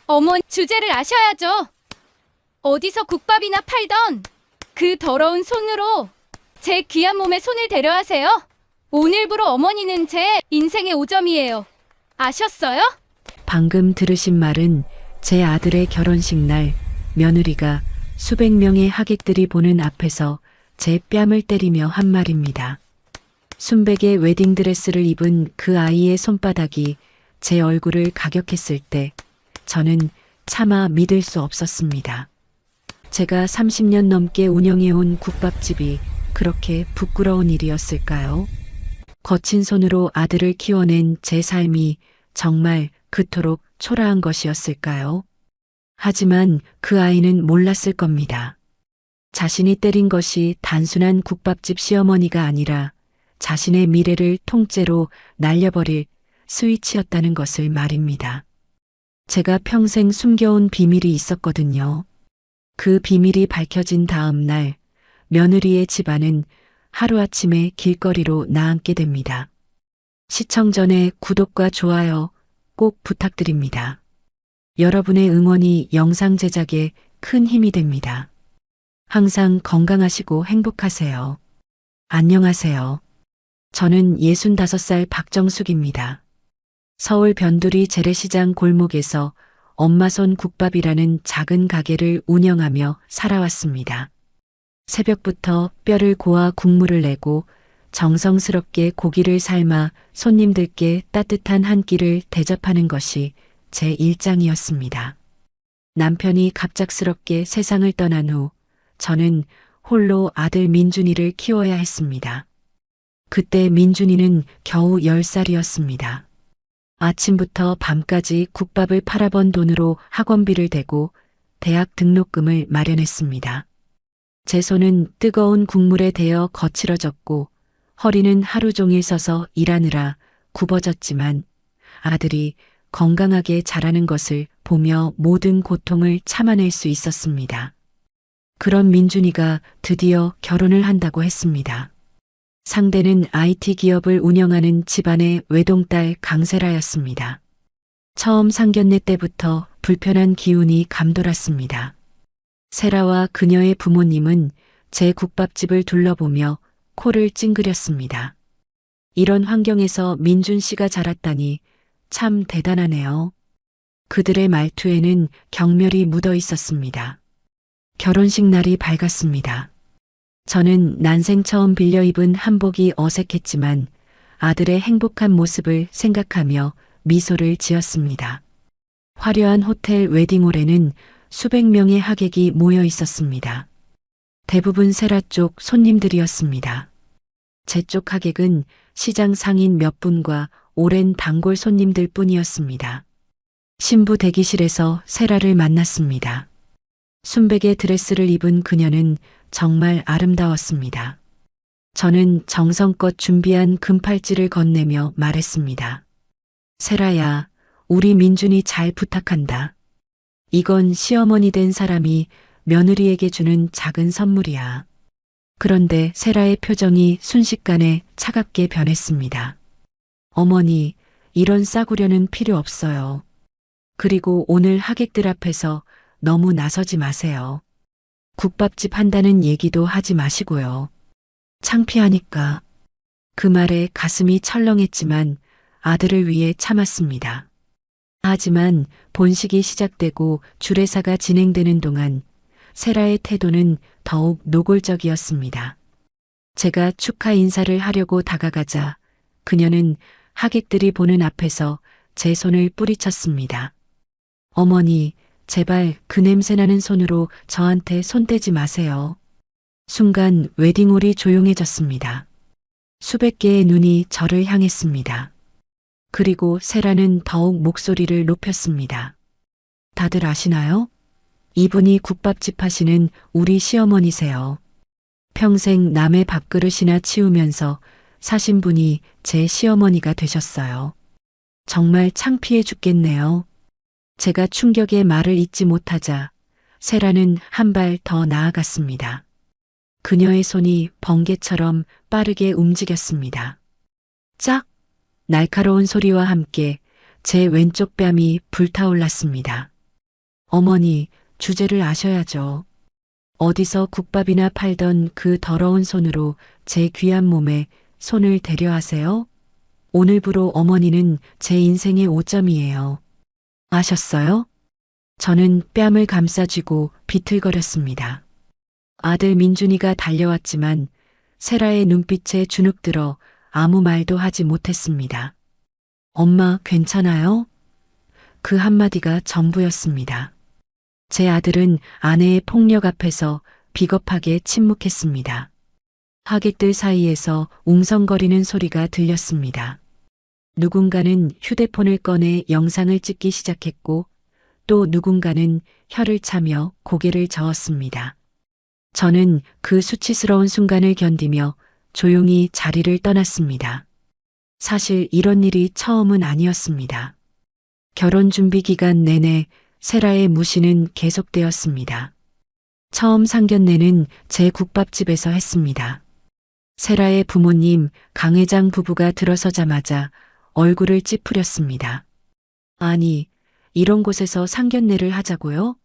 어머니, 주제를 아셔야죠. 어디서 국밥이나 팔던 그 더러운 손으로 제 귀한 몸에 손을 대려 하세요? 오늘부로 어머니는 제 인생의 오점이에요. 아셨어요? 방금 들으신 말은 제 아들의 결혼식 날 며느리가 수백 명의 하객들이 보는 앞에서 제 뺨을 때리며 한 말입니다. 순백의 웨딩드레스를 입은 그 아이의 손바닥이 제 얼굴을 가격했을 때 저는 차마 믿을 수 없었습니다. 제가 30년 넘게 운영해온 국밥집이 그렇게 부끄러운 일이었을까요? 거친 손으로 아들을 키워낸 제 삶이 정말 그토록 초라한 것이었을까요? 하지만 그 아이는 몰랐을 겁니다. 자신이 때린 것이 단순한 국밥집 시어머니가 아니라 자신의 미래를 통째로 날려버릴 스위치였다는 것을 말입니다. 제가 평생 숨겨온 비밀이 있었거든요. 그 비밀이 밝혀진 다음 날 며느리의 집안은 하루아침에 길거리로 나앉게 됩니다. 시청 전에 구독과 좋아요 꼭 부탁드립니다. 여러분의 응원이 영상 제작에 큰 힘이 됩니다. 항상 건강하시고 행복하세요. 안녕하세요. 저는 65살 박정숙입니다. 서울 변두리 재래시장 골목에서 엄마손 국밥이라는 작은 가게를 운영하며 살아왔습니다. 새벽부터 뼈를 고아 국물을 내고 정성스럽게 고기를 삶아 손님들께 따뜻한 한 끼를 대접하는 것이 제 일장이었습니다. 남편이 갑작스럽게 세상을 떠난 후 저는 홀로 아들 민준이를 키워야 했습니다. 그때 민준이는 겨우 10살이었습니다. 아침부터 밤까지 국밥을 팔아번 돈으로 학원비를 대고 대학 등록금을 마련했습니다. 제 손은 뜨거운 국물에 데어 거칠어졌고 허리는 하루 종일 서서 일하느라 굽어졌지만 아들이 건강하게 자라는 것을 보며 모든 고통을 참아낼 수 있었습니다. 그런 민준이가 드디어 결혼을 한다고 했습니다. 상대는 IT 기업을 운영하는 집안의 외동딸 강세라였습니다. 처음 상견례 때부터 불편한 기운이 감돌았습니다. 세라와 그녀의 부모님은 제 국밥집을 둘러보며 코를 찡그렸습니다. 이런 환경에서 민준 씨가 자랐다니 참 대단하네요. 그들의 말투에는 경멸이 묻어 있었습니다. 결혼식 날이 밝았습니다. 저는 난생 처음 빌려 입은 한복이 어색했지만 아들의 행복한 모습을 생각하며 미소를 지었습니다. 화려한 호텔 웨딩홀에는 수백 명의 하객이 모여 있었습니다. 대부분 세라 쪽 손님들이었습니다. 제 쪽 하객은 시장 상인 몇 분과 오랜 단골 손님들 뿐이었습니다. 신부 대기실에서 세라를 만났습니다. 순백의 드레스를 입은 그녀는 정말 아름다웠습니다. 저는 정성껏 준비한 금팔찌를 건네며 말했습니다. 세라야, 우리 민준이 잘 부탁한다. 이건 시어머니 된 사람이 며느리에게 주는 작은 선물이야. 그런데 세라의 표정이 순식간에 차갑게 변했습니다. 어머니, 이런 싸구려는 필요 없어요. 그리고 오늘 하객들 앞에서 너무 나서지 마세요. 국밥집 한다는 얘기도 하지 마시고요. 창피하니까. 그 말에 가슴이 철렁했지만 아들을 위해 참았습니다. 하지만 본식이 시작되고 주례사가 진행되는 동안 세라의 태도는 더욱 노골적이었습니다. 제가 축하 인사를 하려고 다가가자 그녀는 하객들이 보는 앞에서 제 손을 뿌리쳤습니다. 어머니, 제발 그 냄새나는 손으로 저한테 손대지 마세요. 순간 웨딩홀이 조용해졌습니다. 수백 개의 눈이 저를 향했습니다. 그리고 세라는 더욱 목소리를 높였습니다. 다들 아시나요? 이분이 국밥집 하시는 우리 시어머니세요. 평생 남의 밥그릇이나 치우면서 사신 분이 제 시어머니가 되셨어요. 정말 창피해 죽겠네요. 제가 충격의 말을 잇지 못하자 세라는 한 발 더 나아갔습니다. 그녀의 손이 번개처럼 빠르게 움직였습니다. 짝! 날카로운 소리와 함께 제 왼쪽 뺨이 불타올랐습니다. 어머니, 주제를 아셔야죠. 어디서 국밥이나 팔던 그 더러운 손으로 제 귀한 몸에 손을 대려 하세요? 오늘부로 어머니는 제 인생의 오점이에요. 아셨어요? 저는 뺨을 감싸쥐고 비틀거렸습니다. 아들 민준이가 달려왔지만 세라의 눈빛에 주눅들어 아무 말도 하지 못했습니다. 엄마, 괜찮아요? 그 한마디가 전부였습니다. 제 아들은 아내의 폭력 앞에서 비겁하게 침묵했습니다. 하객들 사이에서 웅성거리는 소리가 들렸습니다. 누군가는 휴대폰을 꺼내 영상을 찍기 시작했고 또 누군가는 혀를 차며 고개를 저었습니다. 저는 그 수치스러운 순간을 견디며 조용히 자리를 떠났습니다. 사실 이런 일이 처음은 아니었습니다. 결혼 준비 기간 내내 세라의 무시는 계속되었습니다. 처음 상견례는 제 국밥집에서 했습니다. 세라의 부모님 강 회장 부부가 들어서자마자 얼굴을 찌푸렸습니다. 아니, 이런 곳에서 상견례를 하자고요?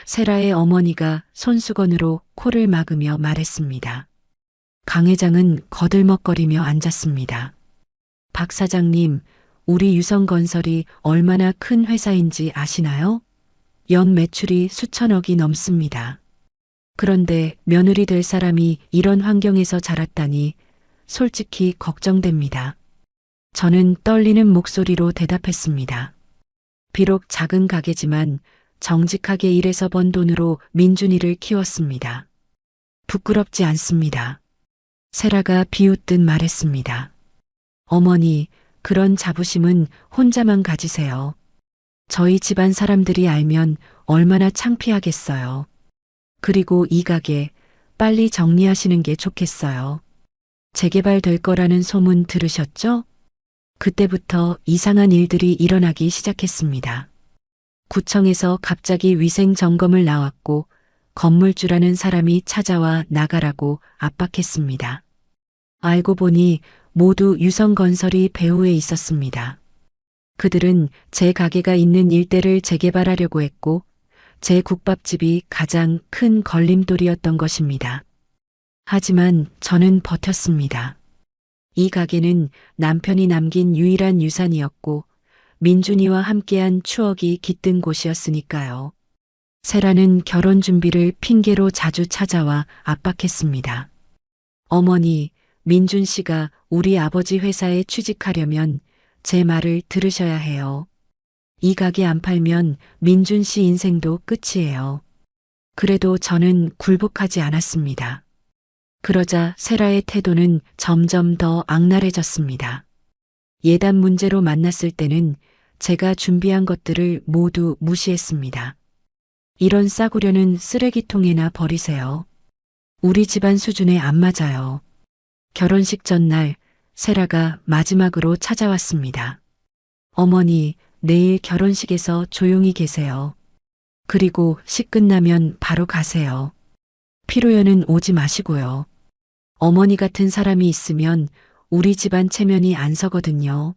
세라의 어머니가 손수건으로 코를 막으며 말했습니다. 강 회장은 거들먹거리며 앉았습니다. 박 사장님, 우리 유성건설이 얼마나 큰 회사인지 아시나요? 연 매출이 수천억이 넘습니다. 그런데 며느리 될 사람이 이런 환경에서 자랐다니 솔직히 걱정됩니다. 저는 떨리는 목소리로 대답했습니다. 비록 작은 가게지만 정직하게 일해서 번 돈으로 민준이를 키웠습니다. 부끄럽지 않습니다. 세라가 비웃듯 말했습니다. 어머니, 그런 자부심은 혼자만 가지세요. 저희 집안 사람들이 알면 얼마나 창피하겠어요. 그리고 이 가게 빨리 정리하시는 게 좋겠어요. 재개발될 거라는 소문 들으셨죠? 그때부터 이상한 일들이 일어나기 시작했습니다. 구청에서 갑자기 위생 점검을 나왔고 건물주라는 사람이 찾아와 나가라고 압박했습니다. 알고 보니 모두 유성건설이 배후에 있었습니다. 그들은 제 가게가 있는 일대를 재개발하려고 했고 제 국밥집이 가장 큰 걸림돌이었던 것입니다. 하지만 저는 버텼습니다. 이 가게는 남편이 남긴 유일한 유산이었고 민준이와 함께한 추억이 깃든 곳이었으니까요. 세라는 결혼 준비를 핑계로 자주 찾아와 압박했습니다. 어머니, 민준 씨가 우리 아버지 회사에 취직하려면 제 말을 들으셔야 해요. 이 가게 안 팔면 민준 씨 인생도 끝이에요. 그래도 저는 굴복하지 않았습니다. 그러자 세라의 태도는 점점 더 악랄해졌습니다. 예단 문제로 만났을 때는 제가 준비한 것들을 모두 무시했습니다. 이런 싸구려는 쓰레기통에나 버리세요. 우리 집안 수준에 안 맞아요. 결혼식 전날 세라가 마지막으로 찾아왔습니다. 어머니, 내일 결혼식에서 조용히 계세요. 그리고 식 끝나면 바로 가세요. 피로연은 오지 마시고요. 어머니 같은 사람이 있으면 우리 집안 체면이 안 서거든요.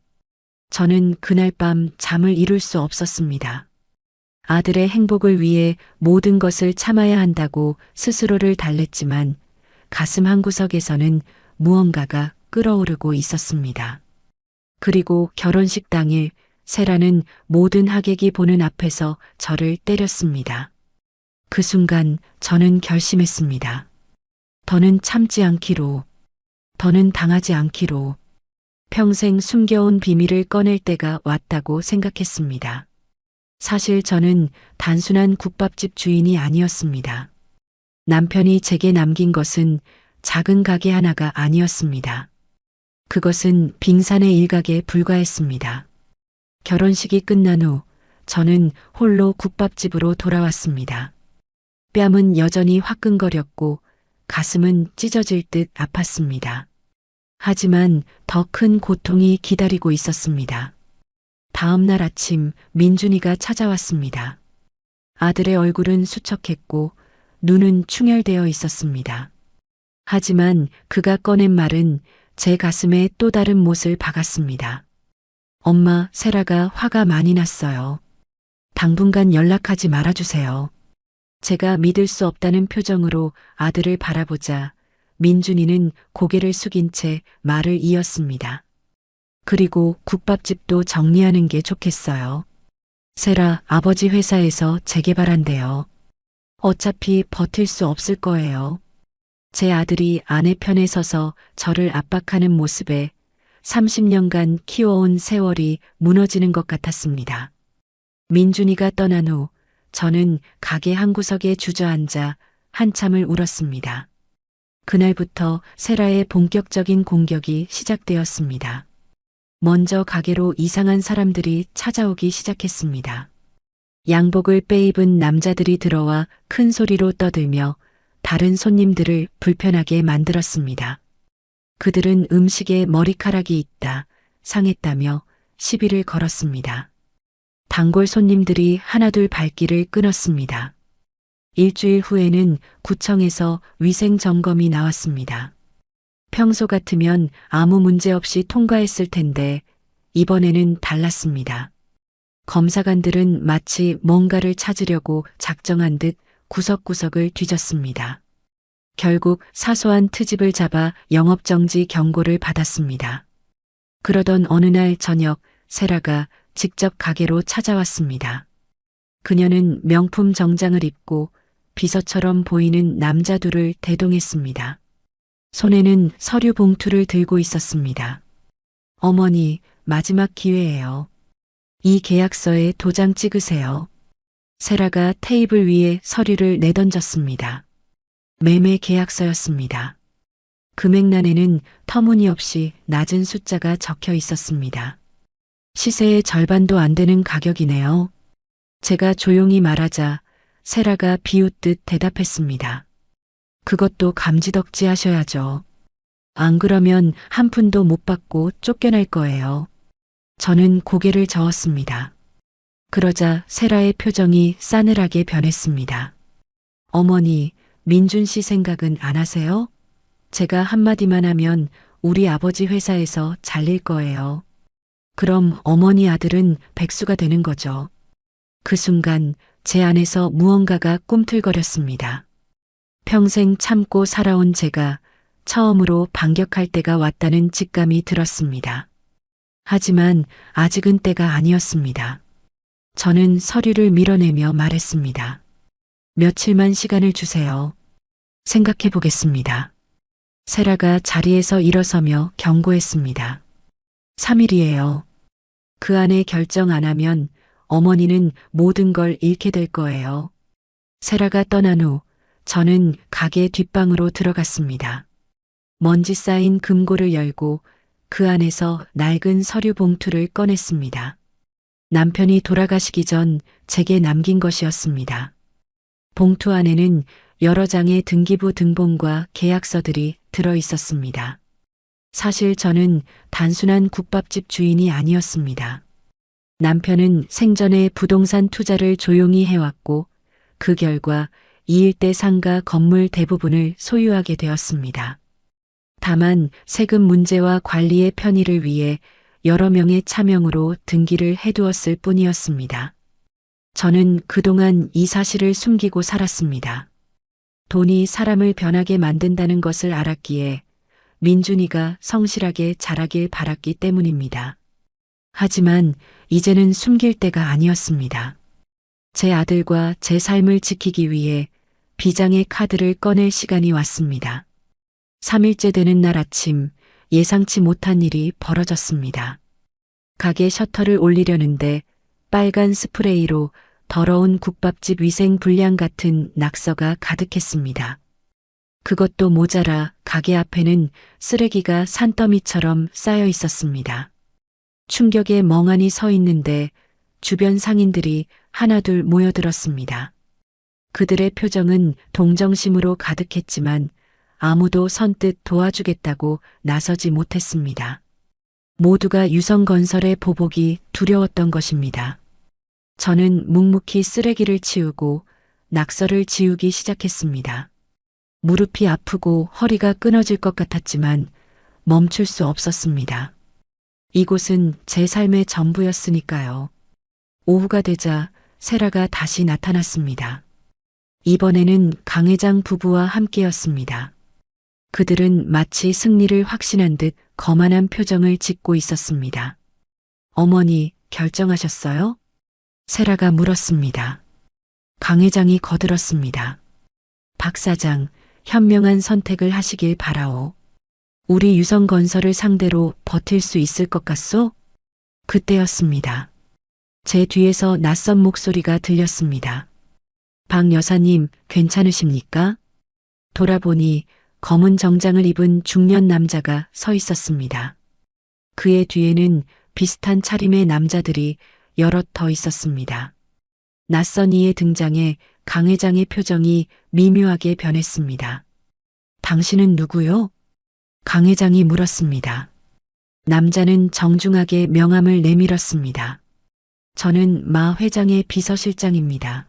저는 그날 밤 잠을 이룰 수 없었습니다. 아들의 행복을 위해 모든 것을 참아야 한다고 스스로를 달랬지만 가슴 한구석에서는 무언가가 끓어오르고 있었습니다. 그리고 결혼식 당일 세라는 모든 하객이 보는 앞에서 저를 때렸습니다. 그 순간 저는 결심했습니다. 더는 참지 않기로, 더는 당하지 않기로, 평생 숨겨온 비밀을 꺼낼 때가 왔다고 생각했습니다. 사실 저는 단순한 국밥집 주인이 아니었습니다. 남편이 제게 남긴 것은 작은 가게 하나가 아니었습니다. 그것은 빙산의 일각에 불과했습니다. 결혼식이 끝난 후 저는 홀로 국밥집으로 돌아왔습니다. 뺨은 여전히 화끈거렸고 가슴은 찢어질 듯 아팠습니다. 하지만 더 큰 고통이 기다리고 있었습니다. 다음 날 아침 민준이가 찾아왔습니다. 아들의 얼굴은 수척했고 눈은 충혈되어 있었습니다. 하지만 그가 꺼낸 말은 제 가슴에 또 다른 못을 박았습니다. 엄마, 세라가 화가 많이 났어요. 당분간 연락하지 말아주세요. 제가 믿을 수 없다는 표정으로 아들을 바라보자 민준이는 고개를 숙인 채 말을 이었습니다. 그리고 국밥집도 정리하는 게 좋겠어요. 세라 아버지 회사에서 재개발한대요. 어차피 버틸 수 없을 거예요. 제 아들이 아내 편에 서서 저를 압박하는 모습에 30년간 키워온 세월이 무너지는 것 같았습니다. 민준이가 떠난 후 저는 가게 한 구석에 주저앉아 한참을 울었습니다. 그날부터 세라의 본격적인 공격이 시작되었습니다. 먼저 가게로 이상한 사람들이 찾아오기 시작했습니다. 양복을 빼입은 남자들이 들어와 큰 소리로 떠들며 다른 손님들을 불편하게 만들었습니다. 그들은 음식에 머리카락이 있다, 상했다며 시비를 걸었습니다. 단골 손님들이 하나둘 발길을 끊었습니다. 일주일 후에는 구청에서 위생 점검이 나왔습니다. 평소 같으면 아무 문제 없이 통과했을 텐데 이번에는 달랐습니다. 검사관들은 마치 뭔가를 찾으려고 작정한 듯 구석구석을 뒤졌습니다. 결국 사소한 트집을 잡아 영업정지 경고를 받았습니다. 그러던 어느 날 저녁 세라가 직접 가게로 찾아왔습니다. 그녀는 명품 정장을 입고 비서처럼 보이는 남자 둘을 대동했습니다. 손에는 서류 봉투를 들고 있었습니다. 어머니, 마지막 기회예요. 이 계약서에 도장 찍으세요. 세라가 테이블 위에 서류를 내던졌습니다. 매매 계약서였습니다. 금액란에는 터무니없이 낮은 숫자가 적혀 있었습니다. 시세의 절반도 안 되는 가격이네요. 제가 조용히 말하자 세라가 비웃듯 대답했습니다. 그것도 감지덕지 하셔야죠. 안 그러면 한 푼도 못 받고 쫓겨날 거예요. 저는 고개를 저었습니다. 그러자 세라의 표정이 싸늘하게 변했습니다. 어머니, 민준 씨 생각은 안 하세요? 제가 한마디만 하면 우리 아버지 회사에서 잘릴 거예요. 그럼 어머니 아들은 백수가 되는 거죠. 그 순간 제 안에서 무언가가 꿈틀거렸습니다. 평생 참고 살아온 제가 처음으로 반격할 때가 왔다는 직감이 들었습니다. 하지만 아직은 때가 아니었습니다. 저는 서류를 밀어내며 말했습니다. 며칠만 시간을 주세요. 생각해 보겠습니다. 세라가 자리에서 일어서며 경고했습니다. 3일이에요. 그 안에 결정 안 하면 어머니는 모든 걸 잃게 될 거예요. 세라가 떠난 후 저는 가게 뒷방으로 들어갔습니다. 먼지 쌓인 금고를 열고 그 안에서 낡은 서류 봉투를 꺼냈습니다. 남편이 돌아가시기 전 제게 남긴 것이었습니다. 봉투 안에는 여러 장의 등기부 등본과 계약서들이 들어 있었습니다. 사실 저는 단순한 국밥집 주인이 아니었습니다. 남편은 생전에 부동산 투자를 조용히 해왔고 그 결과 이 일대 상가 건물 대부분을 소유하게 되었습니다. 다만 세금 문제와 관리의 편의를 위해 여러 명의 차명으로 등기를 해두었을 뿐이었습니다. 저는 그동안 이 사실을 숨기고 살았습니다. 돈이 사람을 변하게 만든다는 것을 알았기에 민준이가 성실하게 자라길 바랐기 때문입니다. 하지만 이제는 숨길 때가 아니었습니다. 제 아들과 제 삶을 지키기 위해 비장의 카드를 꺼낼 시간이 왔습니다. 3일째 되는 날 아침 예상치 못한 일이 벌어졌습니다. 가게 셔터를 올리려는데 빨간 스프레이로 더러운 국밥집 위생 불량 같은 낙서가 가득했습니다. 그것도 모자라 가게 앞에는 쓰레기가 산더미처럼 쌓여 있었습니다. 충격에 멍하니 서 있는데 주변 상인들이 하나둘 모여들었습니다. 그들의 표정은 동정심으로 가득했지만 아무도 선뜻 도와주겠다고 나서지 못했습니다. 모두가 유성건설의 보복이 두려웠던 것입니다. 저는 묵묵히 쓰레기를 치우고 낙서를 지우기 시작했습니다. 무릎이 아프고 허리가 끊어질 것 같았지만 멈출 수 없었습니다. 이곳은 제 삶의 전부였으니까요. 오후가 되자 세라가 다시 나타났습니다. 이번에는 강 회장 부부와 함께였습니다. 그들은 마치 승리를 확신한 듯 거만한 표정을 짓고 있었습니다. 어머니, 결정하셨어요? 세라가 물었습니다. 강 회장이 거들었습니다. 박 사장, 현명한 선택을 하시길 바라오. 우리 유성건설을 상대로 버틸 수 있을 것 같소? 그때였습니다. 제 뒤에서 낯선 목소리가 들렸습니다. 박 여사님, 괜찮으십니까? 돌아보니 검은 정장을 입은 중년 남자가 서 있었습니다. 그의 뒤에는 비슷한 차림의 남자들이 여럿 더 있었습니다. 낯선 이의 등장에 강 회장의 표정이 미묘하게 변했습니다. 당신은 누구요? 강 회장이 물었습니다. 남자는 정중하게 명함을 내밀었습니다. 저는 마 회장의 비서실장입니다.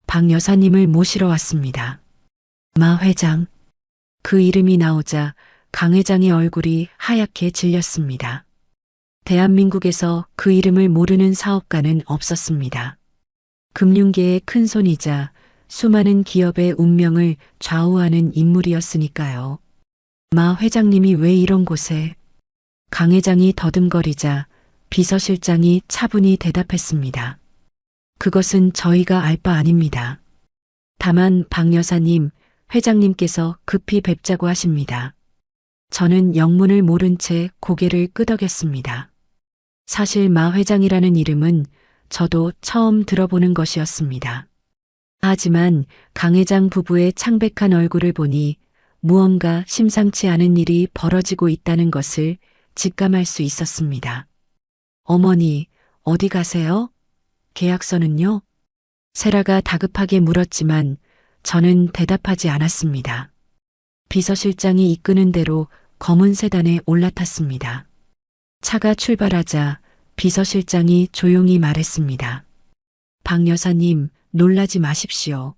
박 여사님을 모시러 왔습니다. 마 회장. 그 이름이 나오자 강 회장의 얼굴이 하얗게 질렸습니다. 대한민국에서 그 이름을 모르는 사업가는 없었습니다. 금융계의 큰손이자 수많은 기업의 운명을 좌우하는 인물이었으니까요. 마 회장님이 왜 이런 곳에? 강 회장이 더듬거리자 비서실장이 차분히 대답했습니다. 그것은 저희가 알 바 아닙니다. 다만 박 여사님, 회장님께서 급히 뵙자고 하십니다. 저는 영문을 모른 채 고개를 끄덕였습니다. 사실 마 회장이라는 이름은 저도 처음 들어보는 것이었습니다. 하지만 강 회장 부부의 창백한 얼굴을 보니 무언가 심상치 않은 일이 벌어지고 있다는 것을 직감할 수 있었습니다. 어머니, 어디 가세요? 계약서는요? 세라가 다급하게 물었지만 저는 대답하지 않았습니다. 비서실장이 이끄는 대로 검은 세단에 올라탔습니다. 차가 출발하자 비서실장이 조용히 말했습니다. 박 여사님, 놀라지 마십시오.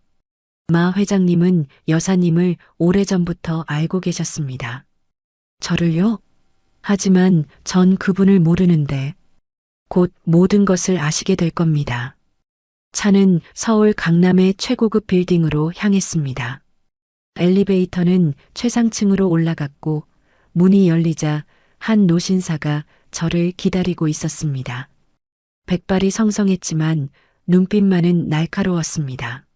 마 회장님은 여사님을 오래전부터 알고 계셨습니다. 저를요? 하지만 전 그분을 모르는데 곧 모든 것을 아시게 될 겁니다. 차는 서울 강남의 최고급 빌딩으로 향했습니다. 엘리베이터는 최상층으로 올라갔고 문이 열리자 한 노신사가 저를 기다리고 있었습니다. 백발이 성성했지만 눈빛만은 날카로웠습니다.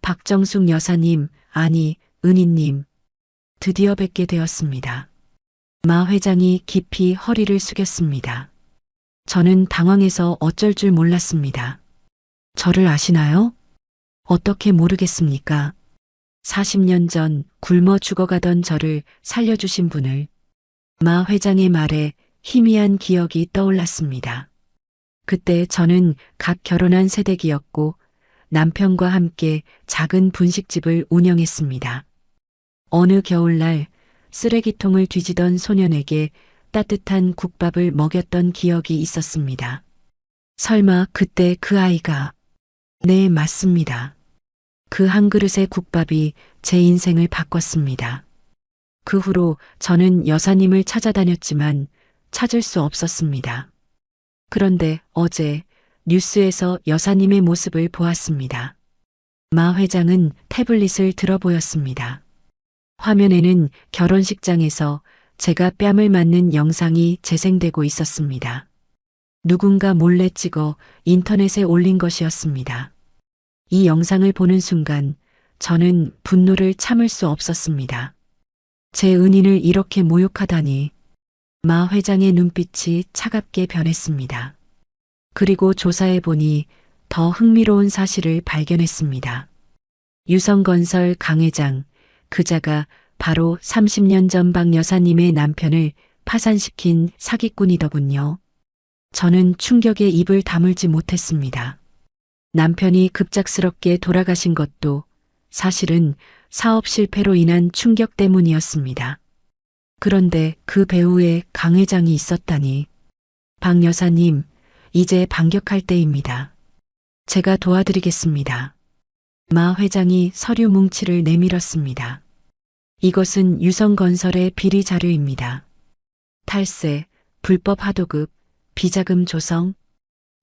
박정숙 여사님, 아니, 은희님. 드디어 뵙게 되었습니다. 마 회장이 깊이 허리를 숙였습니다. 저는 당황해서 어쩔 줄 몰랐습니다. 저를 아시나요? 어떻게 모르겠습니까? 40년 전 굶어 죽어가던 저를 살려주신 분을. 마 회장의 말에 희미한 기억이 떠올랐습니다. 그때 저는 갓 결혼한 새댁이었고 남편과 함께 작은 분식집을 운영했습니다. 어느 겨울날 쓰레기통을 뒤지던 소년에게 따뜻한 국밥을 먹였던 기억이 있었습니다. 설마 그때 그 아이가? 네, 맞습니다. 그 한 그릇의 국밥이 제 인생을 바꿨습니다. 그 후로 저는 여사님을 찾아다녔지만 찾을 수 없었습니다. 그런데 어제 뉴스에서 여사님의 모습을 보았습니다. 마 회장은 태블릿을 들어 보였습니다. 화면에는 결혼식장에서 제가 뺨을 맞는 영상이 재생되고 있었습니다. 누군가 몰래 찍어 인터넷에 올린 것이었습니다. 이 영상을 보는 순간 저는 분노를 참을 수 없었습니다. 제 은인을 이렇게 모욕하다니. 마 회장의 눈빛이 차갑게 변했습니다. 그리고 조사해 보니 더 흥미로운 사실을 발견했습니다. 유성건설 강 회장, 그자가 바로 30년 전 박 여사님의 남편을 파산시킨 사기꾼이더군요. 저는 충격에 입을 다물지 못했습니다. 남편이 급작스럽게 돌아가신 것도 사실은 사업 실패로 인한 충격 때문이었습니다. 그런데 그 배후에 강 회장이 있었다니. 박 여사님, 이제 반격할 때입니다. 제가 도와드리겠습니다. 마 회장이 서류 뭉치를 내밀었습니다. 이것은 유성건설의 비리 자료입니다. 탈세, 불법 하도급, 비자금 조성.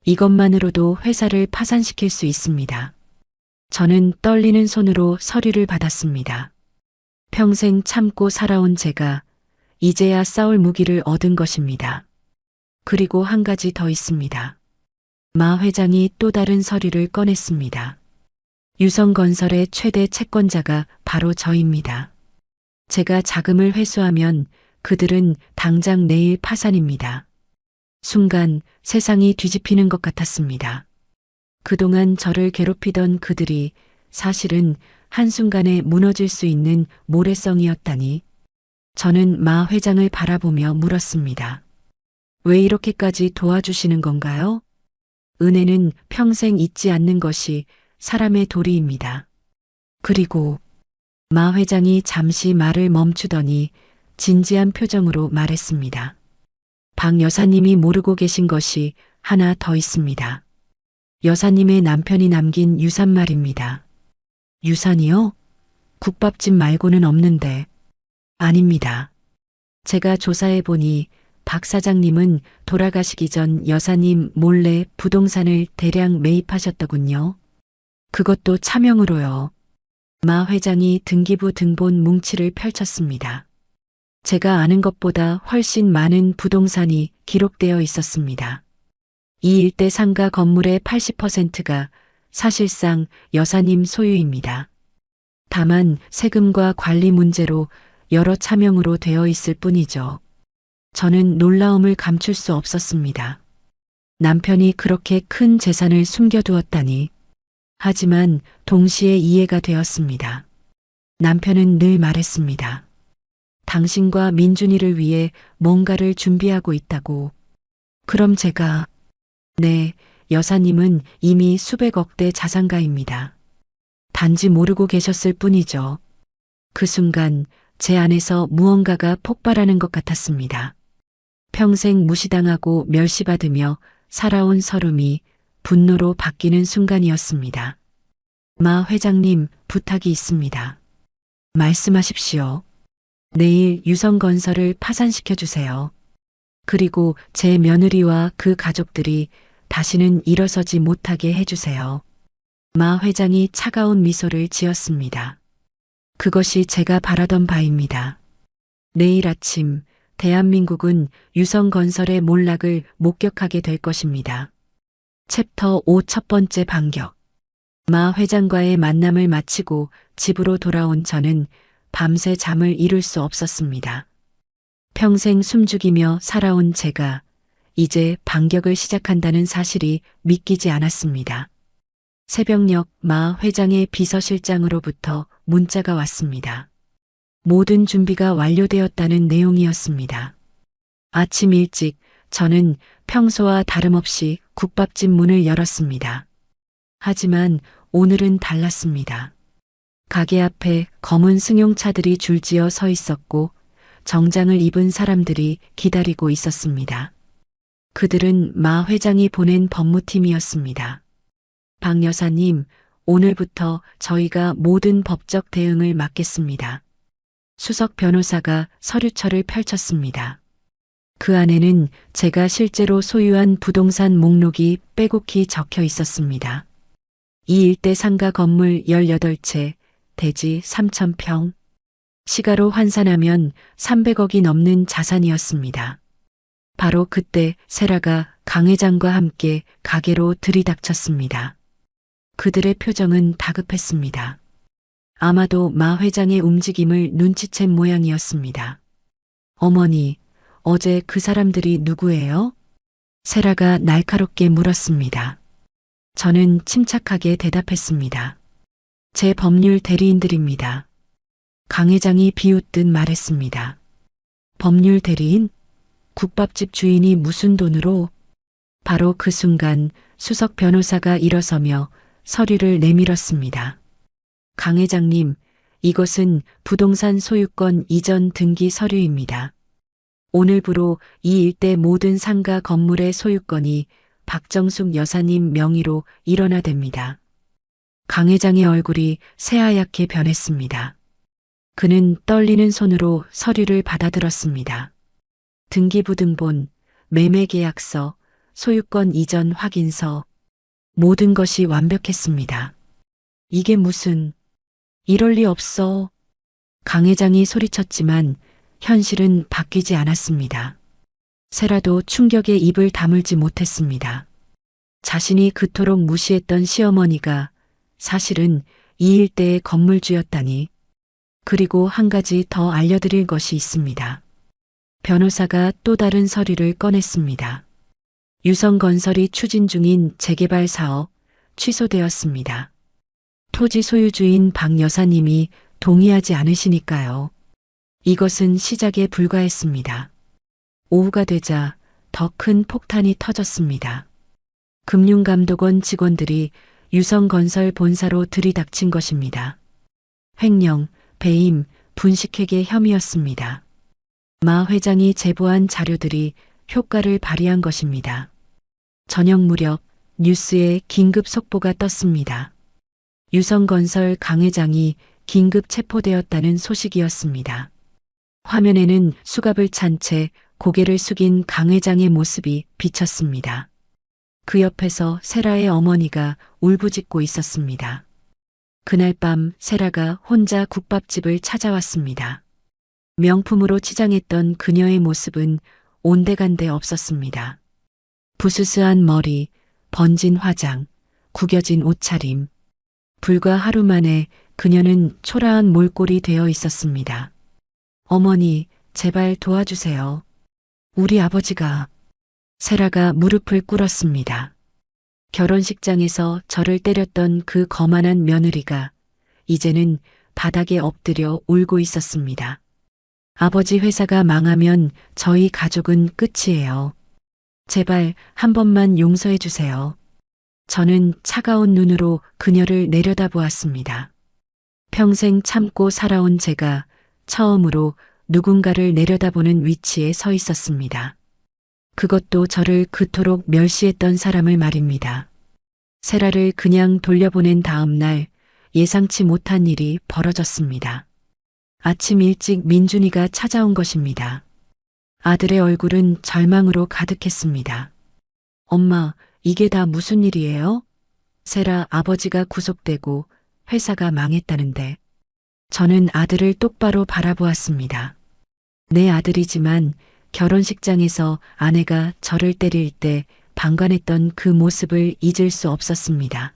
이것만으로도 회사를 파산시킬 수 있습니다. 저는 떨리는 손으로 서류를 받았습니다. 평생 참고 살아온 제가 이제야 싸울 무기를 얻은 것입니다. 그리고 한 가지 더 있습니다. 마 회장이 또 다른 서류를 꺼냈습니다. 유성건설의 최대 채권자가 바로 저입니다. 제가 자금을 회수하면 그들은 당장 내일 파산입니다. 순간 세상이 뒤집히는 것 같았습니다. 그동안 저를 괴롭히던 그들이 사실은 한순간에 무너질 수 있는 모래성이었다니. 저는 마 회장을 바라보며 물었습니다. 왜 이렇게까지 도와주시는 건가요? 은혜는 평생 잊지 않는 것이 사람의 도리입니다. 그리고 마 회장이 잠시 말을 멈추더니 진지한 표정으로 말했습니다. 박 여사님이 모르고 계신 것이 하나 더 있습니다. 여사님의 남편이 남긴 유산 말입니다. 유산이요? 국밥집 말고는 없는데. 아닙니다. 제가 조사해보니 박 사장님은 돌아가시기 전 여사님 몰래 부동산을 대량 매입하셨더군요. 그것도 차명으로요. 마 회장이 등기부 등본 뭉치를 펼쳤습니다. 제가 아는 것보다 훨씬 많은 부동산이 기록되어 있었습니다. 이 일대 상가 건물의 80%가 사실상 여사님 소유입니다. 다만 세금과 관리 문제로 여러 차명으로 되어 있을 뿐이죠. 저는 놀라움을 감출 수 없었습니다. 남편이 그렇게 큰 재산을 숨겨두었다니. 하지만 동시에 이해가 되었습니다. 남편은 늘 말했습니다. 당신과 민준이를 위해 뭔가를 준비하고 있다고. 그럼 제가, 네, 여사님은 이미 수백억대 자산가입니다. 단지 모르고 계셨을 뿐이죠. 그 순간 제 안에서 무언가가 폭발하는 것 같았습니다. 평생 무시당하고 멸시받으며 살아온 서름이 분노로 바뀌는 순간이었습니다. 마 회장님, 부탁이 있습니다. 말씀하십시오. 내일 유성건설을 파산시켜 주세요. 그리고 제 며느리와 그 가족들이 다시는 일어서지 못하게 해주세요. 마 회장이 차가운 미소를 지었습니다. 그것이 제가 바라던 바입니다. 내일 아침 대한민국은 유성건설의 몰락을 목격하게 될 것입니다. 챕터 5 첫 번째 반격. 마 회장과의 만남을 마치고 집으로 돌아온 저는 밤새 잠을 이룰 수 없었습니다. 평생 숨죽이며 살아온 제가 이제 반격을 시작한다는 사실이 믿기지 않았습니다. 새벽녘 마 회장의 비서실장으로부터 문자가 왔습니다. 모든 준비가 완료되었다는 내용이었습니다. 아침 일찍 저는 평소와 다름없이 국밥집 문을 열었습니다. 하지만 오늘은 달랐습니다. 가게 앞에 검은 승용차들이 줄지어 서 있었고 정장을 입은 사람들이 기다리고 있었습니다. 그들은 마 회장이 보낸 법무팀이었습니다. 박 여사님, 오늘부터 저희가 모든 법적 대응을 맡겠습니다. 수석 변호사가 서류철을 펼쳤습니다. 그 안에는 제가 실제로 소유한 부동산 목록이 빼곡히 적혀 있었습니다. 이 일대 상가 건물 18채, 대지 3,000평. 시가로 환산하면 300억이 넘는 자산이었습니다. 바로 그때 세라가 강 회장과 함께 가게로 들이닥쳤습니다. 그들의 표정은 다급했습니다. 아마도 마 회장의 움직임을 눈치챈 모양이었습니다. 어머니, 어제 그 사람들이 누구예요? 세라가 날카롭게 물었습니다. 저는 침착하게 대답했습니다. 제 법률 대리인들입니다. 강 회장이 비웃듯 말했습니다. 법률 대리인? 국밥집 주인이 무슨 돈으로? 바로 그 순간 수석 변호사가 일어서며 서류를 내밀었습니다. 강 회장님, 이것은 부동산 소유권 이전 등기 서류입니다. 오늘부로 이 일대 모든 상가 건물의 소유권이 박정숙 여사님 명의로 일원화됩니다. 강 회장의 얼굴이 새하얗게 변했습니다. 그는 떨리는 손으로 서류를 받아들었습니다. 등기부등본, 매매계약서, 소유권 이전 확인서, 모든 것이 완벽했습니다. 이게 무슨, 이럴 리 없어. 강 회장이 소리쳤지만 현실은 바뀌지 않았습니다. 세라도 충격에 입을 다물지 못했습니다. 자신이 그토록 무시했던 시어머니가 사실은 이 일대의 건물주였다니. 그리고 한 가지 더 알려드릴 것이 있습니다. 변호사가 또 다른 서류를 꺼냈습니다. 유성건설이 추진 중인 재개발 사업 취소되었습니다. 토지 소유주인 박 여사님이 동의하지 않으시니까요. 이것은 시작에 불과했습니다. 오후가 되자 더 큰 폭탄이 터졌습니다. 금융감독원 직원들이 유성건설 본사로 들이닥친 것입니다. 횡령, 배임, 분식회계 혐의였습니다. 마 회장이 제보한 자료들이 효과를 발휘한 것입니다. 저녁 무렵 뉴스에 긴급 속보가 떴습니다. 유성건설 강 회장이 긴급 체포되었다는 소식이었습니다. 화면에는 수갑을 찬 채 고개를 숙인 강 회장의 모습이 비쳤습니다. 그 옆에서 세라의 어머니가 울부짖고 있었습니다. 그날 밤 세라가 혼자 국밥집을 찾아왔습니다. 명품으로 치장했던 그녀의 모습은 온데간데 없었습니다. 부스스한 머리, 번진 화장, 구겨진 옷차림. 불과 하루 만에 그녀는 초라한 몰골이 되어 있었습니다. 어머니, 제발 도와주세요. 우리 아버지가. 세라가 무릎을 꿇었습니다. 결혼식장에서 저를 때렸던 그 거만한 며느리가 이제는 바닥에 엎드려 울고 있었습니다. 아버지 회사가 망하면 저희 가족은 끝이에요. 제발 한 번만 용서해 주세요. 저는 차가운 눈으로 그녀를 내려다보았습니다. 평생 참고 살아온 제가 처음으로 누군가를 내려다보는 위치에 서 있었습니다. 그것도 저를 그토록 멸시했던 사람을 말입니다. 세라를 그냥 돌려보낸 다음 날 예상치 못한 일이 벌어졌습니다. 아침 일찍 민준이가 찾아온 것입니다. 아들의 얼굴은 절망으로 가득했습니다. 엄마, 이게 다 무슨 일이에요? 세라 아버지가 구속되고 회사가 망했다는데. 저는 아들을 똑바로 바라보았습니다. 내 아들이지만 결혼식장에서 아내가 저를 때릴 때 방관했던 그 모습을 잊을 수 없었습니다.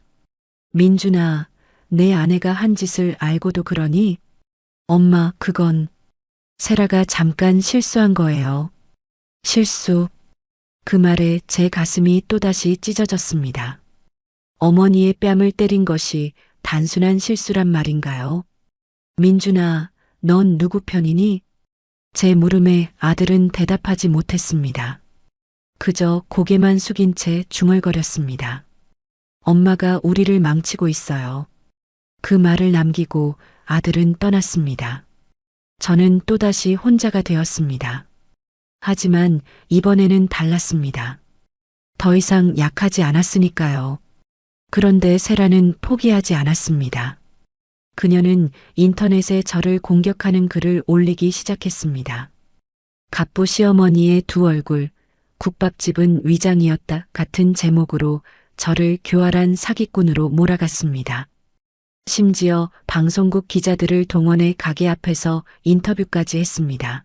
민준아, 내 아내가 한 짓을 알고도 그러니? 엄마, 그건 세라가 잠깐 실수한 거예요. 실수. 그 말에 제 가슴이 또다시 찢어졌습니다. 어머니의 뺨을 때린 것이 단순한 실수란 말인가요? 민준아, 넌 누구 편이니? 제 물음에 아들은 대답하지 못했습니다. 그저 고개만 숙인 채 중얼거렸습니다. 엄마가 우리를 망치고 있어요. 그 말을 남기고 아들은 떠났습니다. 저는 또다시 혼자가 되었습니다. 하지만 이번에는 달랐습니다. 더 이상 약하지 않았으니까요. 그런데 세라는 포기하지 않았습니다. 그녀는 인터넷에 저를 공격하는 글을 올리기 시작했습니다. 갑부 시어머니의 두 얼굴, 국밥집은 위장이었다 같은 제목으로 저를 교활한 사기꾼으로 몰아갔습니다. 심지어 방송국 기자들을 동원해 가게 앞에서 인터뷰까지 했습니다.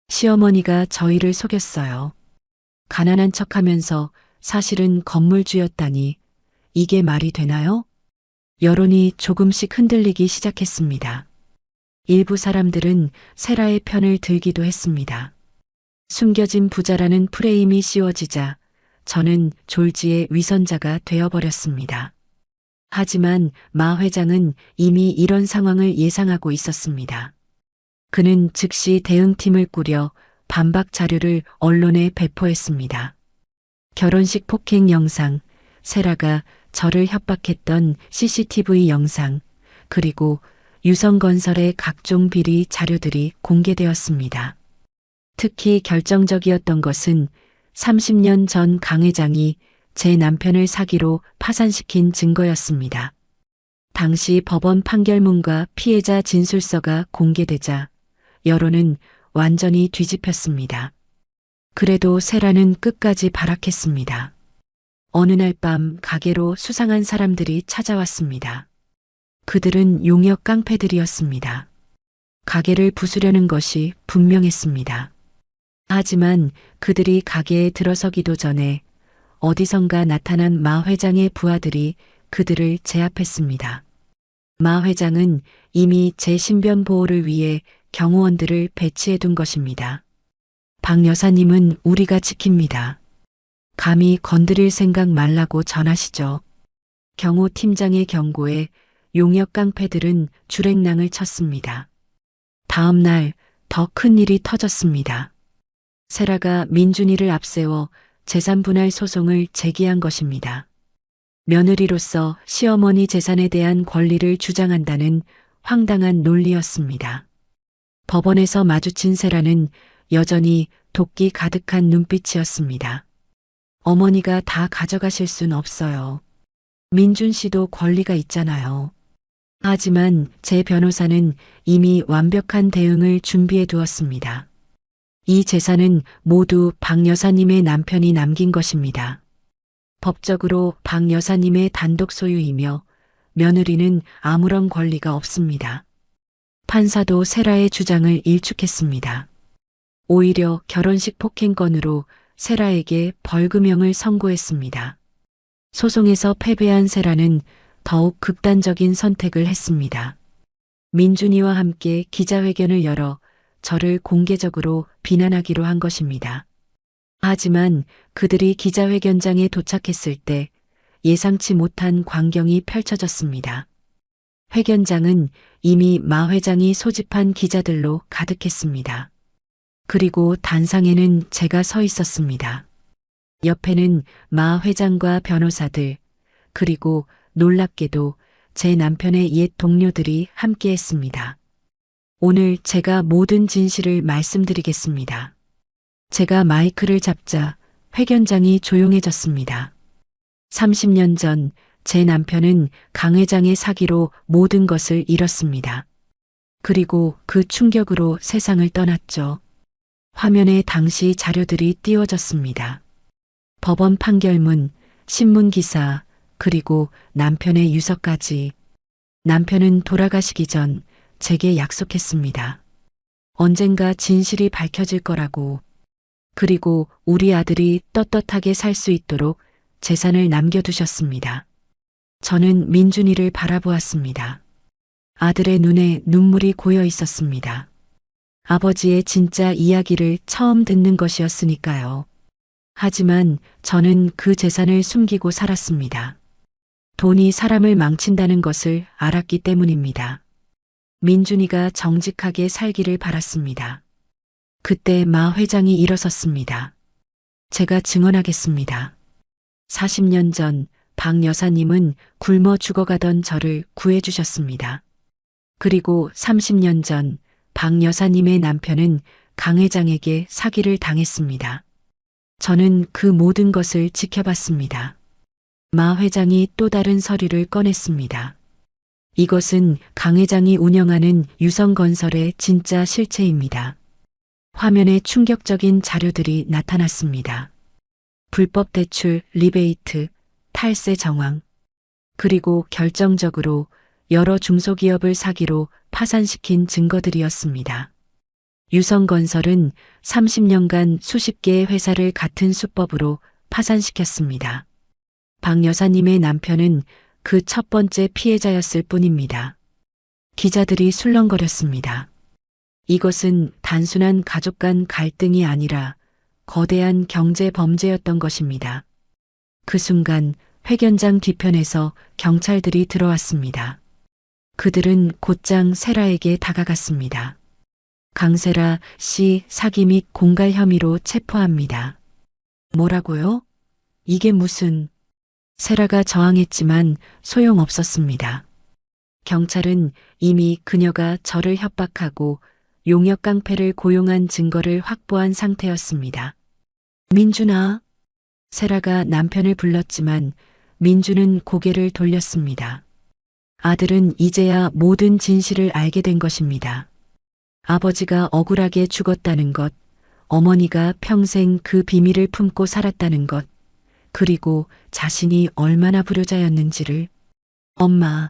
시어머니가 저희를 속였어요. 가난한 척하면서 사실은 건물주였다니 이게 말이 되나요? 여론이 조금씩 흔들리기 시작했습니다. 일부 사람들은 세라의 편을 들기도 했습니다. 숨겨진 부자라는 프레임이 씌워지자 저는 졸지의 위선자가 되어버렸습니다. 하지만 마 회장은 이미 이런 상황을 예상하고 있었습니다. 그는 즉시 대응팀을 꾸려 반박 자료를 언론에 배포했습니다. 결혼식 폭행 영상, 세라가 저를 협박했던 CCTV 영상, 그리고 유성건설의 각종 비리 자료들이 공개되었습니다. 특히 결정적이었던 것은 30년 전 강 회장이 제 남편을 사기로 파산시킨 증거였습니다. 당시 법원 판결문과 피해자 진술서가 공개되자 여론은 완전히 뒤집혔습니다. 그래도 세라는 끝까지 발악했습니다. 어느 날 밤 가게로 수상한 사람들이 찾아왔습니다. 그들은 용역 깡패들이었습니다. 가게를 부수려는 것이 분명했습니다. 하지만 그들이 가게에 들어서기도 전에 어디선가 나타난 마 회장의 부하들이 그들을 제압했습니다. 마 회장은 이미 제 신변 보호를 위해 경호원들을 배치해 둔 것입니다. 박 여사님은 우리가 지킵니다. 감히 건드릴 생각 말라고 전하시죠. 경호 팀장의 경고에 용역 깡패들은 줄행랑을 쳤습니다. 다음 날 더 큰 일이 터졌습니다. 세라가 민준이를 앞세워 재산분할 소송을 제기한 것입니다. 며느리로서 시어머니 재산에 대한 권리를 주장한다는 황당한 논리였습니다. 법원에서 마주친 세라는 여전히 도끼 가득한 눈빛이었습니다. 어머니가 다 가져가실 순 없어요. 민준 씨도 권리가 있잖아요. 하지만 제 변호사는 이미 완벽한 대응을 준비해 두었습니다. 이 재산은 모두 박 여사님의 남편이 남긴 것입니다. 법적으로 박 여사님의 단독 소유이며 며느리는 아무런 권리가 없습니다. 판사도 세라의 주장을 일축했습니다. 오히려 결혼식 폭행건으로 세라에게 벌금형을 선고했습니다. 소송에서 패배한 세라는 더욱 극단적인 선택을 했습니다. 민준이와 함께 기자회견을 열어 저를 공개적으로 비난하기로 한 것입니다. 하지만 그들이 기자회견장에 도착했을 때 예상치 못한 광경이 펼쳐졌습니다. 회견장은 이미 마 회장이 소집한 기자들로 가득했습니다. 그리고 단상에는 제가 서 있었습니다. 옆에는 마 회장과 변호사들, 그리고 놀랍게도 제 남편의 옛 동료들이 함께했습니다. 오늘 제가 모든 진실을 말씀드리겠습니다. 제가 마이크를 잡자 회견장이 조용해졌습니다. 30년 전 제 남편은 강 회장의 사기로 모든 것을 잃었습니다. 그리고 그 충격으로 세상을 떠났죠. 화면에 당시 자료들이 띄워졌습니다. 법원 판결문, 신문 기사, 그리고 남편의 유서까지. 남편은 돌아가시기 전 제게 약속했습니다. 언젠가 진실이 밝혀질 거라고. 그리고 우리 아들이 떳떳하게 살 수 있도록 재산을 남겨두셨습니다. 저는 민준이를 바라보았습니다. 아들의 눈에 눈물이 고여 있었습니다. 아버지의 진짜 이야기를 처음 듣는 것이었으니까요. 하지만 저는 그 재산을 숨기고 살았습니다. 돈이 사람을 망친다는 것을 알았기 때문입니다. 민준이가 정직하게 살기를 바랐습니다. 그때 마 회장이 일어섰습니다. 제가 증언하겠습니다. 40년 전 박 여사님은 굶어 죽어가던 저를 구해주셨습니다. 그리고 30년 전 박 여사님의 남편은 강 회장에게 사기를 당했습니다. 저는 그 모든 것을 지켜봤습니다. 마 회장이 또 다른 서류를 꺼냈습니다. 이것은 강 회장이 운영하는 유성건설의 진짜 실체입니다. 화면에 충격적인 자료들이 나타났습니다. 불법 대출, 리베이트, 탈세 정황, 그리고 결정적으로 여러 중소기업을 사기로 파산시킨 증거들이었습니다. 유성건설은 30년간 수십 개의 회사를 같은 수법으로 파산시켰습니다. 박 여사님의 남편은 그 첫 번째 피해자였을 뿐입니다. 기자들이 술렁거렸습니다. 이것은 단순한 가족 간 갈등이 아니라 거대한 경제 범죄였던 것입니다. 그 순간 회견장 뒤편에서 경찰들이 들어왔습니다. 그들은 곧장 세라에게 다가갔습니다. 강세라 씨 사기 및 공갈 혐의로 체포합니다. 뭐라고요? 이게 무슨... 세라가 저항했지만 소용없었습니다. 경찰은 이미 그녀가 저를 협박하고 용역 깡패를 고용한 증거를 확보한 상태였습니다. 민준아. 세라가 남편을 불렀지만 민준은 고개를 돌렸습니다. 아들은 이제야 모든 진실을 알게 된 것입니다. 아버지가 억울하게 죽었다는 것, 어머니가 평생 그 비밀을 품고 살았다는 것, 그리고 자신이 얼마나 불효자였는지를. 엄마,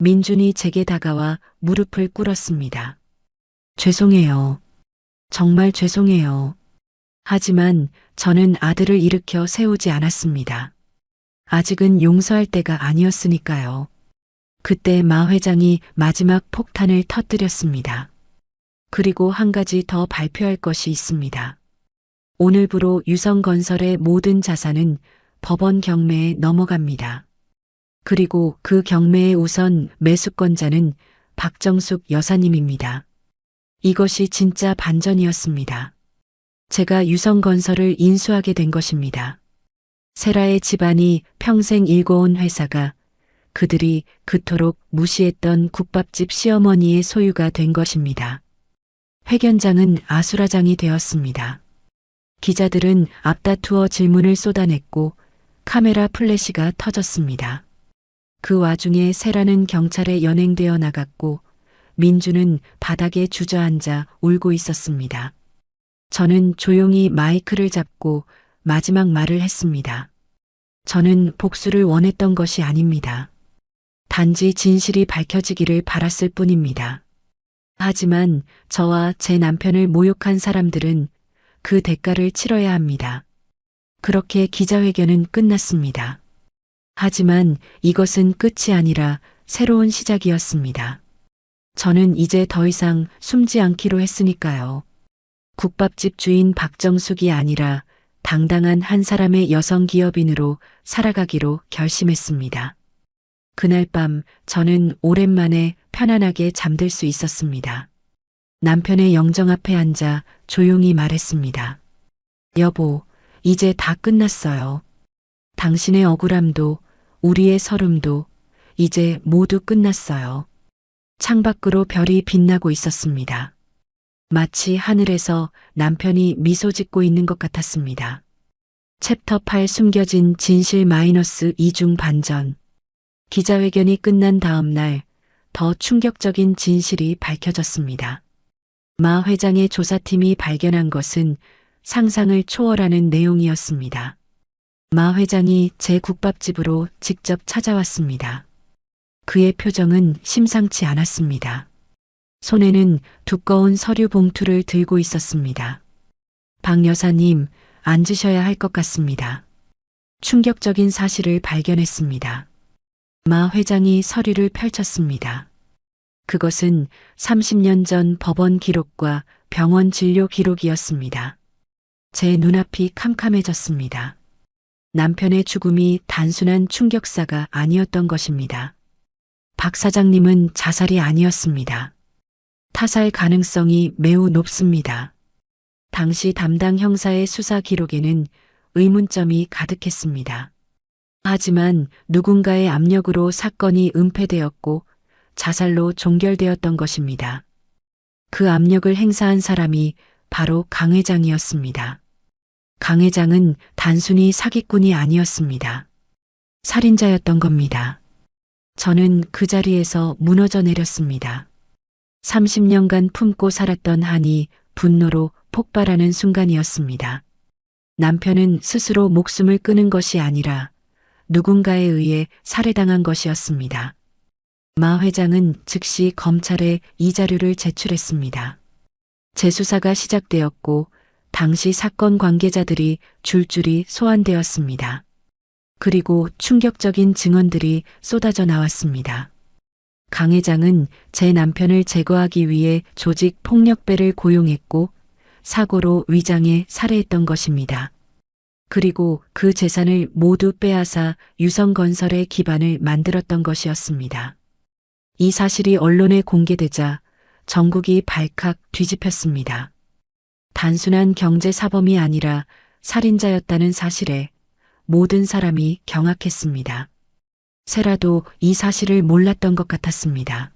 민준이 제게 다가와 무릎을 꿇었습니다. 죄송해요. 정말 죄송해요. 하지만 저는 아들을 일으켜 세우지 않았습니다. 아직은 용서할 때가 아니었으니까요. 그때 마 회장이 마지막 폭탄을 터뜨렸습니다. 그리고 한 가지 더 발표할 것이 있습니다. 오늘부로 유성건설의 모든 자산은 법원 경매에 넘어갑니다. 그리고 그 경매의 우선 매수권자는 박정숙 여사님입니다. 이것이 진짜 반전이었습니다. 제가 유성건설을 인수하게 된 것입니다. 세라의 집안이 평생 일궈온 회사가 그들이 그토록 무시했던 국밥집 시어머니의 소유가 된 것입니다. 회견장은 아수라장이 되었습니다. 기자들은 앞다투어 질문을 쏟아냈고 카메라 플래시가 터졌습니다. 그 와중에 세라는 경찰에 연행되어 나갔고 민주는 바닥에 주저앉아 울고 있었습니다. 저는 조용히 마이크를 잡고 마지막 말을 했습니다. 저는 복수를 원했던 것이 아닙니다. 단지 진실이 밝혀지기를 바랐을 뿐입니다. 하지만 저와 제 남편을 모욕한 사람들은 그 대가를 치러야 합니다. 그렇게 기자회견은 끝났습니다. 하지만 이것은 끝이 아니라 새로운 시작이었습니다. 저는 이제 더 이상 숨지 않기로 했으니까요. 국밥집 주인 박정숙이 아니라 당당한 한 사람의 여성 기업인으로 살아가기로 결심했습니다. 그날 밤 저는 오랜만에 편안하게 잠들 수 있었습니다. 남편의 영정 앞에 앉아 조용히 말했습니다. 여보, 이제 다 끝났어요. 당신의 억울함도 우리의 서름도 이제 모두 끝났어요. 창밖으로 별이 빛나고 있었습니다. 마치 하늘에서 남편이 미소 짓고 있는 것 같았습니다. 챕터 8 숨겨진 진실 -2중 반전. 기자회견이 끝난 다음 날 더 충격적인 진실이 밝혀졌습니다. 마 회장의 조사팀이 발견한 것은 상상을 초월하는 내용이었습니다. 마 회장이 제 국밥집으로 직접 찾아왔습니다. 그의 표정은 심상치 않았습니다. 손에는 두꺼운 서류 봉투를 들고 있었습니다. 박 여사님, 앉으셔야 할 것 같습니다. 충격적인 사실을 발견했습니다. 마 회장이 서류를 펼쳤습니다. 그것은 30년 전 법원 기록과 병원 진료 기록이었습니다. 제 눈앞이 캄캄해졌습니다. 남편의 죽음이 단순한 충격사가 아니었던 것입니다. 박 사장님은 자살이 아니었습니다. 타살 가능성이 매우 높습니다. 당시 담당 형사의 수사 기록에는 의문점이 가득했습니다. 하지만 누군가의 압력으로 사건이 은폐되었고 자살로 종결되었던 것입니다. 그 압력을 행사한 사람이 바로 강 회장이었습니다. 강 회장은 단순히 사기꾼이 아니었습니다. 살인자였던 겁니다. 저는 그 자리에서 무너져 내렸습니다. 30년간 품고 살았던 한이 분노로 폭발하는 순간이었습니다. 남편은 스스로 목숨을 끊은 것이 아니라 누군가에 의해 살해당한 것이었습니다. 마 회장은 즉시 검찰에 이 자료를 제출했습니다. 재수사가 시작되었고 당시 사건 관계자들이 줄줄이 소환되었습니다. 그리고 충격적인 증언들이 쏟아져 나왔습니다. 강 회장은 제 남편을 제거하기 위해 조직 폭력배를 고용했고 사고로 위장해 살해했던 것입니다. 그리고 그 재산을 모두 빼앗아 유성건설의 기반을 만들었던 것이었습니다. 이 사실이 언론에 공개되자 전국이 발칵 뒤집혔습니다. 단순한 경제사범이 아니라 살인자였다는 사실에 모든 사람이 경악했습니다. 세라도 이 사실을 몰랐던 것 같았습니다.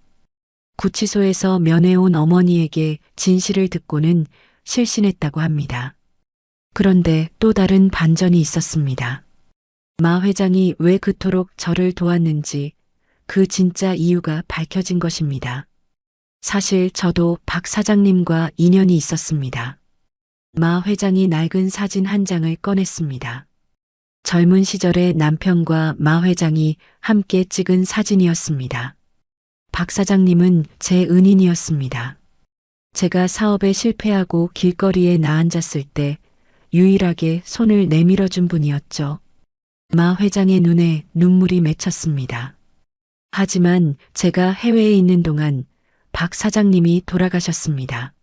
구치소에서 면회온 어머니에게 진실을 듣고는 실신했다고 합니다. 그런데 또 다른 반전이 있었습니다. 마 회장이 왜 그토록 저를 도왔는지 그 진짜 이유가 밝혀진 것입니다. 사실 저도 박 사장님과 인연이 있었습니다. 마 회장이 낡은 사진 한 장을 꺼냈습니다. 젊은 시절의 남편과 마 회장이 함께 찍은 사진이었습니다. 박 사장님은 제 은인이었습니다. 제가 사업에 실패하고 길거리에 나앉았을 때 유일하게 손을 내밀어준 분이었죠. 마 회장의 눈에 눈물이 맺혔습니다. 하지만 제가 해외에 있는 동안 박 사장님이 돌아가셨습니다.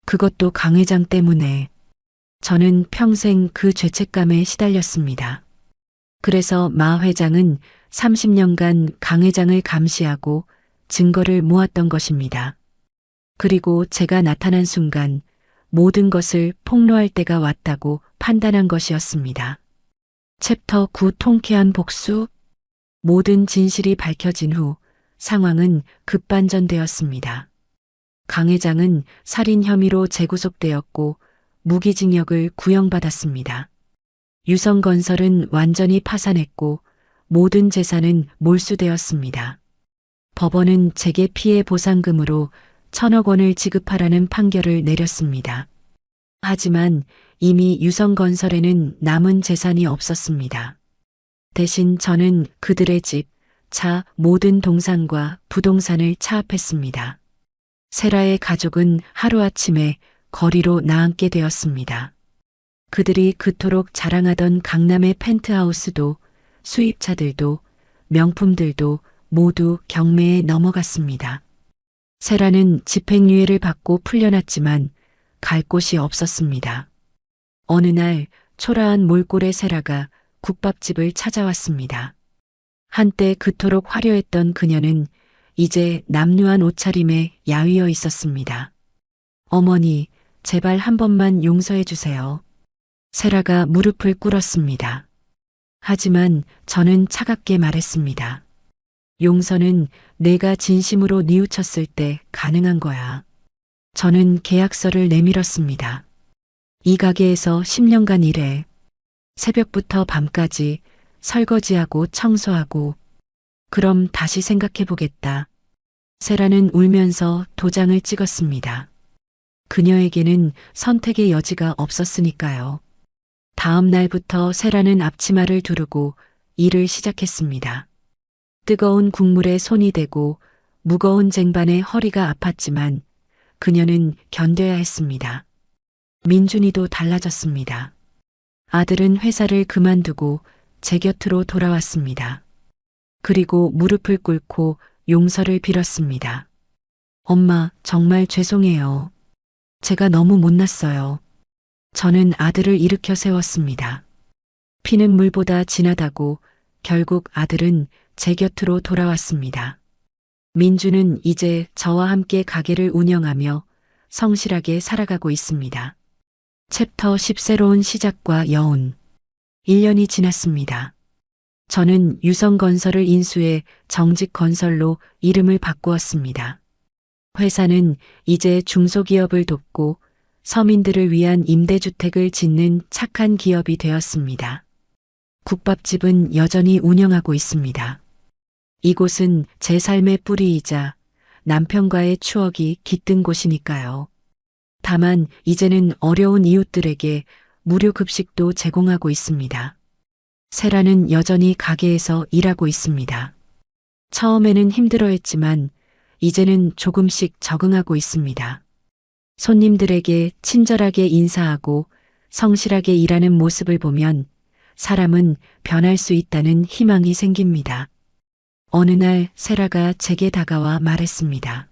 그것도 강 회장 때문에 저는 평생 그 죄책감에 시달렸습니다. 그래서 마 회장은 30년간 강 회장을 감시하고 증거를 모았던 것입니다. 그리고 제가 나타난 순간 모든 것을 폭로할 때가 왔다고 판단한 것이었습니다. 챕터 9 통쾌한 복수. 모든 진실이 밝혀진 후 상황은 급반전되었습니다. 강 회장은 살인 혐의로 재구속되었고 무기징역을 구형받았습니다. 유성건설은 완전히 파산했고 모든 재산은 몰수되었습니다. 법원은 제게 피해 보상금으로 1,000억 원을 지급하라는 판결을 내렸습니다. 하지만 이미 유성건설에는 남은 재산이 없었습니다. 대신 저는 그들의 집, 차, 모든 동산과 부동산을 차압했습니다. 세라의 가족은 하루아침에 거리로 나앉게 되었습니다. 그들이 그토록 자랑하던 강남의 펜트하우스도 수입차들도 명품들도 모두 경매에 넘어갔습니다. 세라는 집행유예를 받고 풀려났지만 갈 곳이 없었습니다. 어느 날 초라한 몰골의 세라가 국밥집을 찾아왔습니다. 한때 그토록 화려했던 그녀는 이제 남루한 옷차림에 야위어 있었습니다. 어머니, 제발 한 번만 용서해 주세요. 세라가 무릎을 꿇었습니다. 하지만 저는 차갑게 말했습니다. 용서는 내가 진심으로 뉘우쳤을 때 가능한 거야. 저는 계약서를 내밀었습니다. 이 가게에서 10년간 일해. 새벽부터 밤까지 설거지하고 청소하고. 그럼 다시 생각해 보겠다. 세라는 울면서 도장을 찍었습니다. 그녀에게는 선택의 여지가 없었으니까요. 다음 날부터 세라는 앞치마를 두르고 일을 시작했습니다. 뜨거운 국물에 손이 대고 무거운 쟁반에 허리가 아팠지만 그녀는 견뎌야 했습니다. 민준이도 달라졌습니다. 아들은 회사를 그만두고 제 곁으로 돌아왔습니다. 그리고 무릎을 꿇고 용서를 빌었습니다. 엄마, 정말 죄송해요. 제가 너무 못났어요. 저는 아들을 일으켜 세웠습니다. 피는 물보다 진하다고 결국 아들은 제 곁으로 돌아왔습니다. 민주는 이제 저와 함께 가게를 운영하며 성실하게 살아가고 있습니다. 챕터 10 새로운 시작과 여운. 1년이 지났습니다. 저는 유성건설을 인수해 정직건설로 이름을 바꾸었습니다. 회사는 이제 중소기업을 돕고 서민들을 위한 임대주택을 짓는 착한 기업이 되었습니다. 국밥집은 여전히 운영하고 있습니다. 이곳은 제 삶의 뿌리이자 남편과의 추억이 깃든 곳이니까요. 다만 이제는 어려운 이웃들에게 무료 급식도 제공하고 있습니다. 세라는 여전히 가게에서 일하고 있습니다. 처음에는 힘들어했지만 이제는 조금씩 적응하고 있습니다. 손님들에게 친절하게 인사하고 성실하게 일하는 모습을 보면 사람은 변할 수 있다는 희망이 생깁니다. 어느 날 세라가 제게 다가와 말했습니다.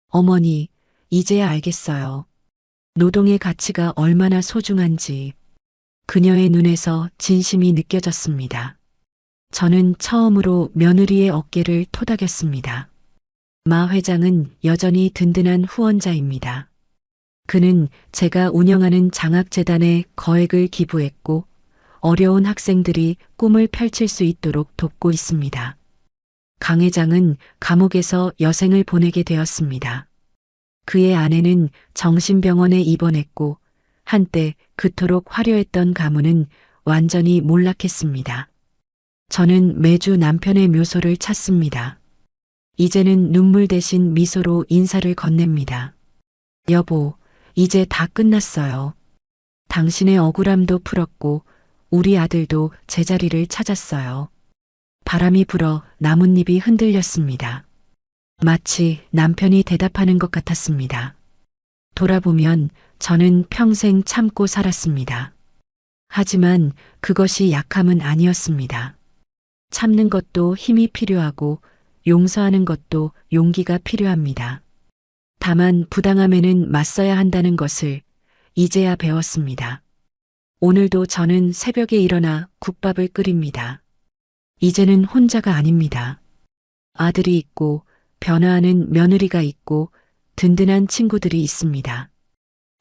어머니, 이제야 알겠어요. 노동의 가치가 얼마나 소중한지. 그녀의 눈에서 진심이 느껴졌습니다. 저는 처음으로 며느리의 어깨를 토닥였습니다. 마 회장은 여전히 든든한 후원자입니다. 그는 제가 운영하는 장학재단에 거액을 기부했고 어려운 학생들이 꿈을 펼칠 수 있도록 돕고 있습니다. 강 회장은 감옥에서 여생을 보내게 되었습니다. 그의 아내는 정신병원에 입원했고 한때 그토록 화려했던 가문은 완전히 몰락했습니다. 저는 매주 남편의 묘소를 찾습니다. 이제는 눈물 대신 미소로 인사를 건넵니다. 여보, 이제 다 끝났어요. 당신의 억울함도 풀었고 우리 아들도 제자리를 찾았어요. 바람이 불어 나뭇잎이 흔들렸습니다. 마치 남편이 대답하는 것 같았습니다. 돌아보면 저는 평생 참고 살았습니다. 하지만 그것이 약함은 아니었습니다. 참는 것도 힘이 필요하고 용서하는 것도 용기가 필요합니다. 다만 부당함에는 맞서야 한다는 것을 이제야 배웠습니다. 오늘도 저는 새벽에 일어나 국밥을 끓입니다. 이제는 혼자가 아닙니다. 아들이 있고 변화하는 며느리가 있고 든든한 친구들이 있습니다.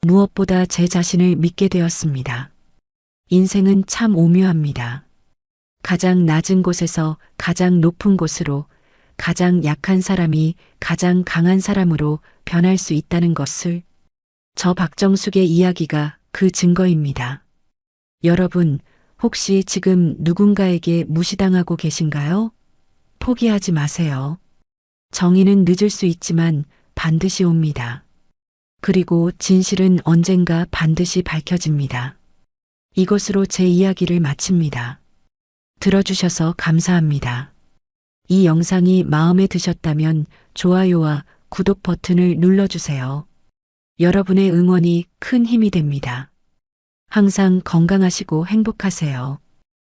무엇보다 제 자신을 믿게 되었습니다. 인생은 참 오묘합니다. 가장 낮은 곳에서 가장 높은 곳으로 가장 약한 사람이 가장 강한 사람으로 변할 수 있다는 것을 저 박정숙의 이야기가 그 증거입니다. 여러분, 혹시 지금 누군가에게 무시당하고 계신가요? 포기하지 마세요. 정의는 늦을 수 있지만 반드시 옵니다. 그리고 진실은 언젠가 반드시 밝혀집니다. 이것으로 제 이야기를 마칩니다. 들어주셔서 감사합니다. 이 영상이 마음에 드셨다면 좋아요와 구독 버튼을 눌러주세요. 여러분의 응원이 큰 힘이 됩니다. 항상 건강하시고 행복하세요.